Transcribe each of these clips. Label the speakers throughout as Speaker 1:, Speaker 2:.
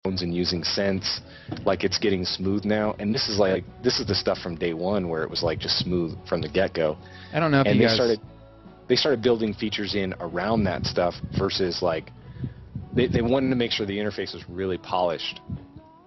Speaker 1: phones and using Sense, like it's getting smooth now. And this is the stuff from day one where it was like just smooth from the get-go.
Speaker 2: I don't know if
Speaker 1: and
Speaker 2: you
Speaker 1: they
Speaker 2: guys...
Speaker 1: started building features in around that stuff versus like they wanted to make sure the interface was really polished.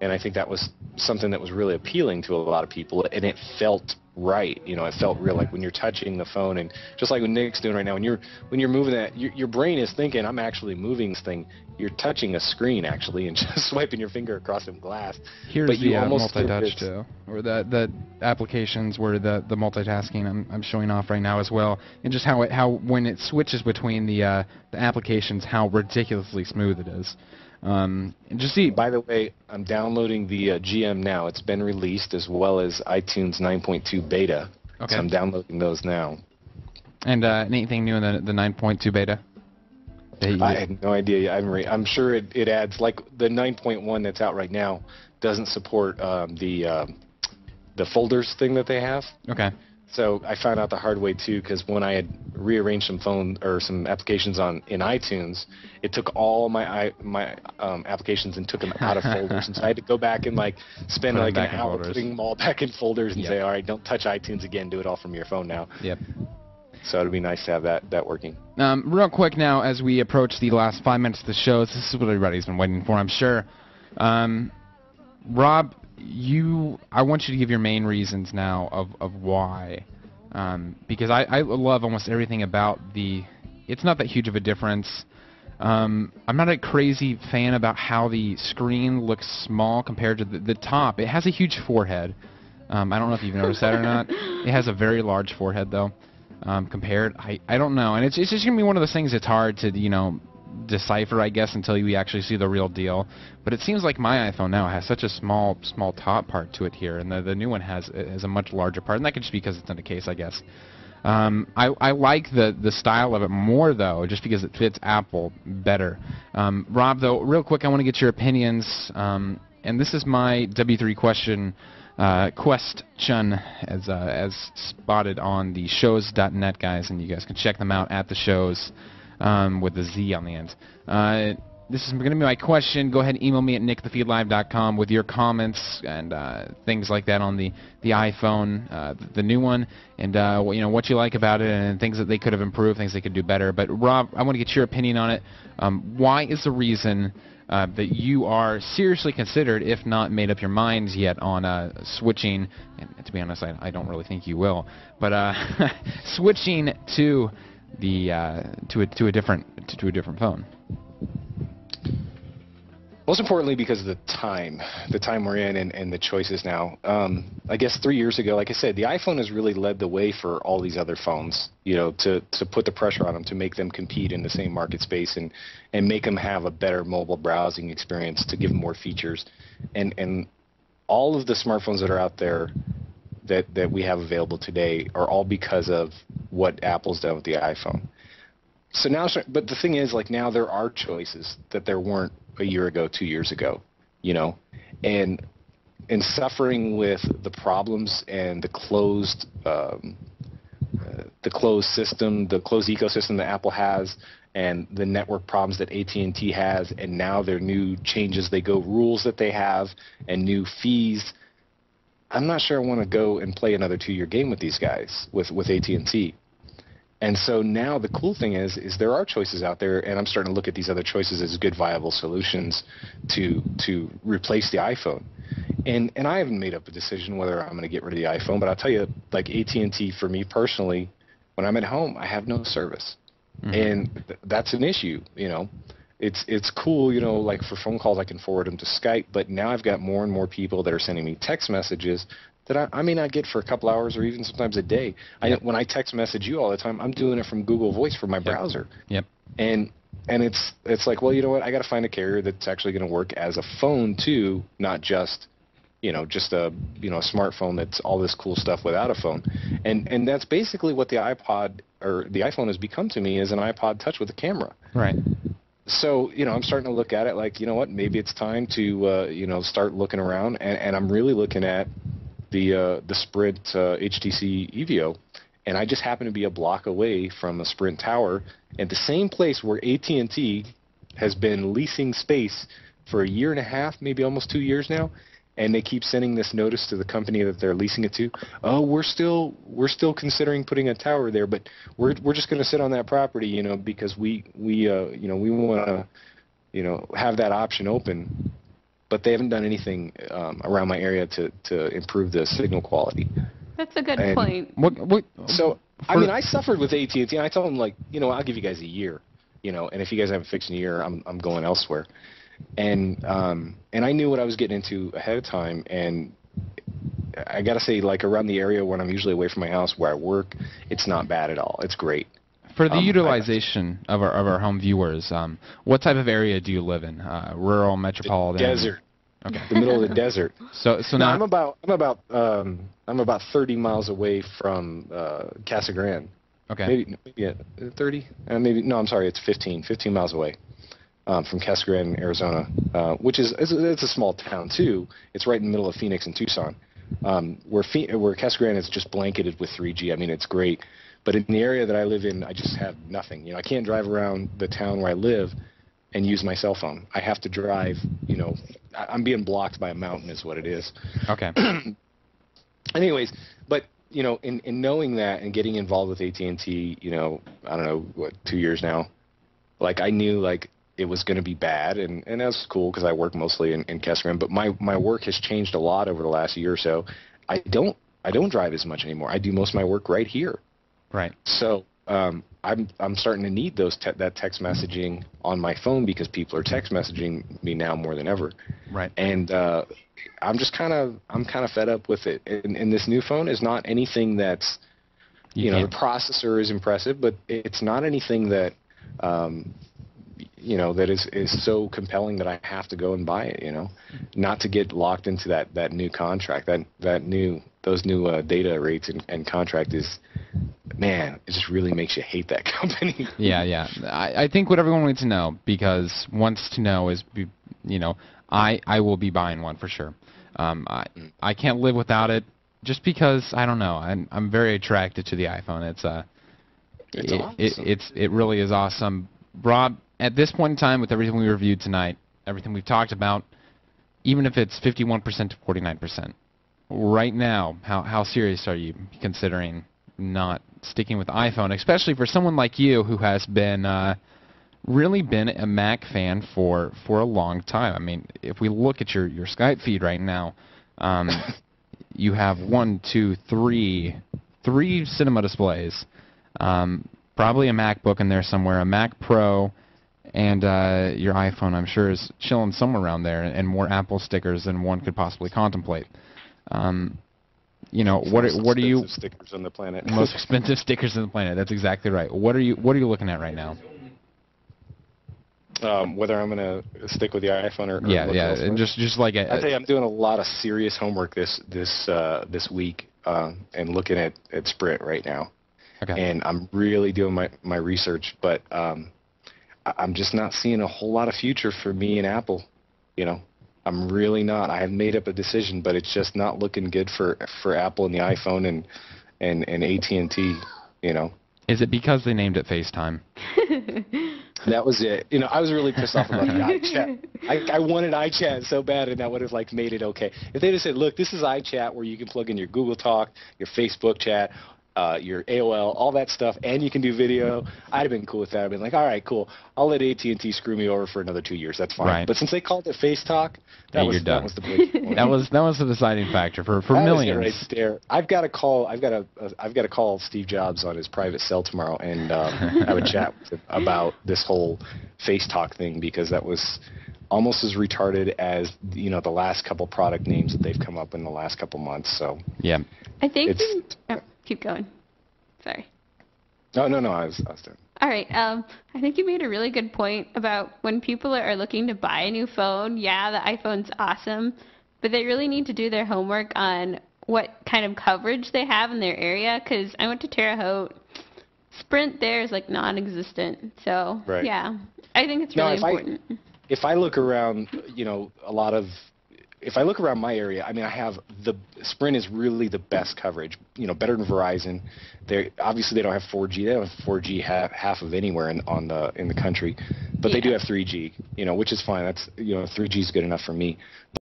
Speaker 1: And I think that was something that was really appealing to a lot of people, and it felt right. You know, it felt real, like when you're touching the phone, and just like what Nick's doing right now, when you're moving that, your brain is thinking, I'm actually moving this thing. You're touching a screen actually, and just swiping your finger across some glass.
Speaker 2: Here's
Speaker 1: but you
Speaker 2: the
Speaker 1: almost
Speaker 2: multi-touch too, or the applications where the multitasking I'm showing off right now as well, and just how when it switches between the applications, how ridiculously smooth it is. And just see.
Speaker 1: By the way, I'm downloading the GM now. It's been released, as well as iTunes 9.2 beta.
Speaker 2: Okay.
Speaker 1: So I'm downloading those now.
Speaker 2: And anything new in the 9.2 beta?
Speaker 1: I had no idea. I'm sure it adds, like the 9.1 that's out right now doesn't support the folders thing that they have.
Speaker 2: Okay.
Speaker 1: So I found out the hard way too, because when I had rearranged some applications in iTunes, it took all my applications and took them out of folders, and so I had to go back and like spend like an hour putting them all back in folders and say, all right, don't touch iTunes again, do it all from your phone now.
Speaker 2: Yep.
Speaker 1: So it'd be nice to have that working.
Speaker 2: Real quick now, as we approach the last 5 minutes of the show, this is what everybody's been waiting for, I'm sure. Rob, I want you to give your main reasons now of why, because I love almost everything about it's not that huge of a difference. I'm not a crazy fan about how the screen looks small compared to the top. It has a huge forehead. I don't know if you've noticed that or not. It has a very large forehead though, compared. I don't know, and it's just gonna be one of those things that's hard to decipher, I guess, until you actually see the real deal. But it seems like my iPhone now has such a small top part to it here, and the new one has a much larger part, and that could just be because it's in a case, I guess. I like the style of it more, though, just because it fits Apple better. Rob, though, real quick, I want to get your opinions, and this is my W3 question, as spotted on the shows.net, guys, and you guys can check them out at the shows. With the Z on the end. This is going to be my question. Go ahead and email me at nickthefeedlive.com with your comments and things like that on the iPhone, the new one, and what you like about it and things that they could have improved, things they could do better. But Rob, I want to get your opinion on it. Why is the reason that you are seriously considered, if not made up your minds yet, on switching? And to be honest, I don't really think you will. But switching to to a different phone.
Speaker 1: Most importantly, because of the time we're in and the choices now. I guess 3 years ago, like I said, the iPhone has really led the way for all these other phones, to put the pressure on them, to make them compete in the same market space and make them have a better mobile browsing experience, to give them more features. And all of the smartphones that are out there that we have available today are all because of what Apple's done with the iPhone. So now, but the thing is, like, now there are choices that there weren't a year ago, 2 years ago, and suffering with the problems and the closed system, the closed ecosystem that Apple has, and the network problems that AT&T has, and now their new changes, rules that they have, and new fees. I'm not sure I want to go and play another 2-year game with these guys, with AT&T. And so now the cool thing is there are choices out there, and I'm starting to look at these other choices as good, viable solutions to replace the iPhone. And I haven't made up a decision whether I'm going to get rid of the iPhone, but I'll tell you, like AT&T, for me personally, when I'm at home, I have no service. Mm-hmm. And that's an issue, It's cool, like for phone calls, I can forward them to Skype, but now I've got more and more people that are sending me text messages that I may not get for a couple hours or even sometimes a day. Yep. When I text message you all the time, I'm doing it from Google Voice from my browser.
Speaker 2: Yep.
Speaker 1: And it's like, well, you know what? I got to find a carrier that's actually going to work as a phone too, not just a smartphone that's all this cool stuff without a phone. And that's basically what the iPod or the iPhone has become to me, is an iPod Touch with a camera.
Speaker 2: Right.
Speaker 1: So, I'm starting to look at it like, maybe it's time to, start looking around. And I'm really looking at the Sprint HTC Evio. And I just happen to be a block away from a Sprint tower at the same place where AT&T has been leasing space for a year and a half, maybe almost 2 years now, and they keep sending this notice to the company that they're leasing it to. Oh, we're still considering putting a tower there, but we're just going to sit on that property, you know, because we want to, you know, have that option open. But they haven't done anything around my area to improve the signal quality.
Speaker 3: That's a good point.
Speaker 1: So, I mean, I suffered with AT&T, and I told them, like, you know, I'll give you guys a year, you know, and if you guys haven't fixed in a year, I'm going elsewhere. And I knew what I was getting into ahead of time, and I got to say, like, around the area when I'm usually away from my house where I work, it's not bad at all. It's great.
Speaker 2: For the utilization of our home viewers, what type of area do you live in? Rural, metropolitan?
Speaker 1: The desert.
Speaker 2: Okay.
Speaker 1: The middle of the desert.
Speaker 2: So
Speaker 1: no,
Speaker 2: now
Speaker 1: I'm about 30 miles away from Casa Grande.
Speaker 2: Okay.
Speaker 1: Maybe 30? Maybe no. I'm sorry. It's 15 miles away from Casa Grande, Arizona, which is it's a small town too. It's right in the middle of Phoenix and Tucson, where Casa Grande is just blanketed with 3G. I mean, it's great. But in the area that I live in, I just have nothing. You know, I can't drive around the town where I live and use my cell phone. I have to drive, you know, I'm being blocked by a mountain is what it is.
Speaker 2: Okay.
Speaker 1: Anyways, but, you know, in knowing that and getting involved with AT&T, you know, I don't know, what, 2 years now, like, I knew, like, it was going to be bad, and that's cool because I work mostly in Casa Grande, but my work has changed a lot over the last year or so. I don't drive as much anymore. I do most of my work right here.
Speaker 2: Right.
Speaker 1: So I'm starting to need that text messaging on my phone because people are text messaging me now more than ever.
Speaker 2: Right.
Speaker 1: And I'm kind of fed up with it. And this new phone is not anything that's, you know, the processor is impressive, but it's not anything that, you know, that is so compelling that I have to go and buy it. You know, not to get locked into that new contract, those new data rates and contract is. Man, it just really makes you hate that company.
Speaker 2: Yeah. I think what everyone needs to know, because wants to know is, you know, I will be buying one for sure. I can't live without it, just because I don't know. I'm very attracted to the iPhone. It's awesome. It really is awesome. Rob, at this point in time, with everything we reviewed tonight, everything we've talked about, even if it's 51% to 49%, right now, how serious are you considering not sticking with iPhone, especially for someone like you who has been really been a Mac fan for a long time? I mean, if we look at your Skype feed right now, you have three cinema displays, probably a MacBook in there somewhere, a Mac Pro, and your iPhone, I'm sure, is chilling somewhere around there, and more Apple stickers than one could possibly contemplate. You know, what are you?
Speaker 1: Stickers on the planet.
Speaker 2: Most expensive stickers on the planet. That's exactly right. What are you looking at right now?
Speaker 1: Whether I'm gonna stick with the iPhone or
Speaker 2: yeah, and just like
Speaker 1: I tell you, I'm doing a lot of serious homework this week and looking at Sprint right now.
Speaker 2: Okay.
Speaker 1: And I'm really doing my research, but I'm just not seeing a whole lot of future for me and Apple. You know. I'm really not. I have made up a decision, but it's just not looking good for Apple and the iPhone and AT&T, you know.
Speaker 2: Is it because they named it FaceTime?
Speaker 1: That was it. You know, I was really pissed off about the iChat. I wanted iChat so bad, and that would have, like, made it okay. If they just said, look, this is iChat where you can plug in your Google Talk, your Facebook chat, your AOL, all that stuff, and you can do video, I'd have been cool with that. I'd been like, all right, cool. I'll let AT&T screw me over for another 2 years. That's fine.
Speaker 2: Right.
Speaker 1: But since they called it Face Talk, that was the breaking point.
Speaker 2: that was the deciding factor for
Speaker 1: that
Speaker 2: millions.
Speaker 1: Was it right there. I've got to call Steve Jobs on his private cell tomorrow and have a chat with him about this whole Face Talk thing, because that was almost as retarded as, you know, the last couple product names that they've come up in the last couple months. So
Speaker 2: yeah,
Speaker 3: I think keep going. Sorry.
Speaker 1: No, I was done.
Speaker 3: All right. I think you made a really good point about when people are looking to buy a new phone. Yeah, the iPhone's awesome, but they really need to do their homework on what kind of coverage they have in their area. Because I went to Terre Haute. Sprint there is like non-existent. So yeah, I think it's really important.
Speaker 1: If I look around, you know, a lot of if I look around my area, I mean, I have Sprint is really the best coverage. Better than Verizon. Obviously they don't have 4G. They don't have 4G half of anywhere in the country, but they do have 3G. Which is fine. That's 3G is good enough for me.